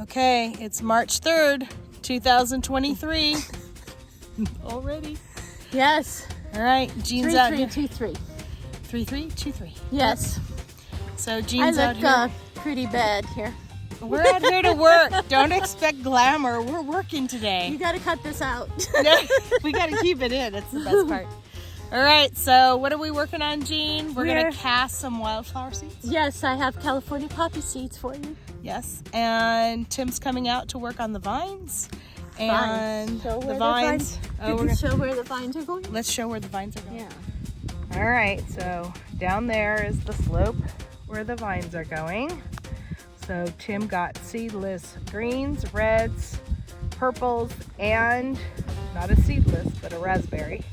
Okay, it's March 3rd, 2023. Already. Yes. All right, Jeanne's out here. 3323. 3323. Yes. So Jeanne's I out here. look pretty bad here. We're out here to work. Don't expect glamour. We're working today. You got to cut this out. We got to keep it in. It's the best part. All right, so what are we working on, Jeanne? We're going to cast some wildflower seeds. Yes, I have California poppy seeds for you. Yes, and Tim's coming out to work on the vines. And show the vines. Show where the vines are going? Let's show where the vines are going. Yeah. All right, so down there is the slope where the vines are going. So Tim got seedless greens, reds, purples, and not a seedless, but a raspberry.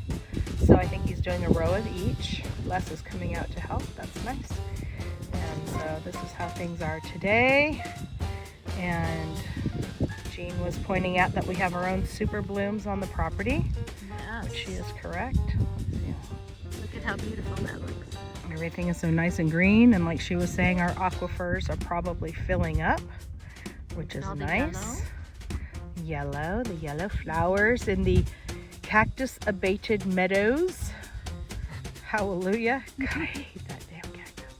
So I think he's doing a row of each. Les is coming out to help. That's nice. And so this is how things are today. And Jeanne was pointing out that we have our own super blooms on the property. Yes. Which she is correct. Yeah. Look at how beautiful that looks. Everything is so nice and green, and like she was saying, our aquifers are probably filling up, which is nice. Yellow, the yellow flowers in the cactus abated meadows. Hallelujah. God, I hate that damn cactus.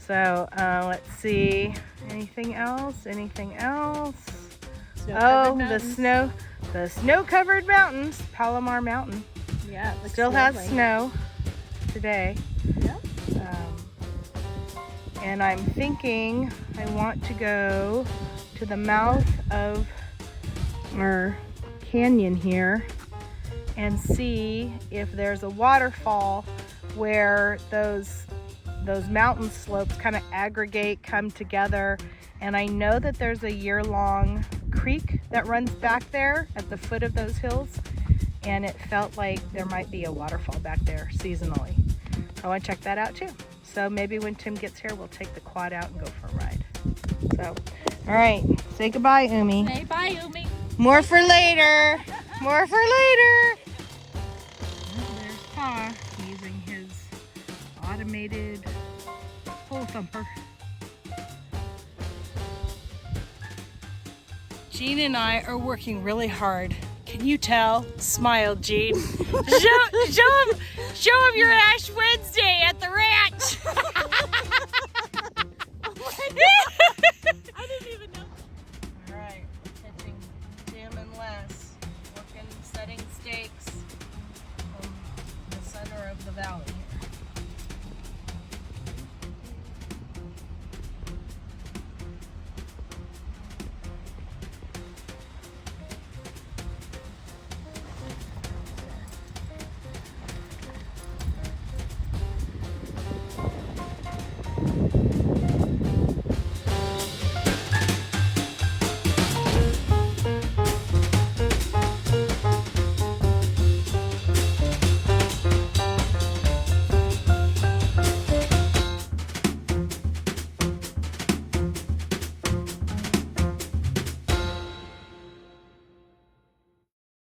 So let's see, anything else? The snow-covered mountains, Palomar Mountain. Yeah, it looks still lovely. has snow today. Yep. And I'm thinking I want to go to the mouth of our canyon here and see if there's a waterfall where those mountain slopes kind of aggregate, come together. And I know that there's a year-long creek that runs back there at the foot of those hills, and it felt like there might be a waterfall back there seasonally. I want to check that out too. So maybe when Tim gets here, we'll take the quad out and go for a ride. So, all right, say goodbye, Umi. Say bye, Umi. More for later. More for later. There's Pa using his automated hole thumper. Jeanne and I are working really hard. Can you tell? Smile, Jeanne. show him your Ash Wednesday at the ranch. I didn't even know. All right, we're catching Tim and Les, working, setting stakes in the center of the valley.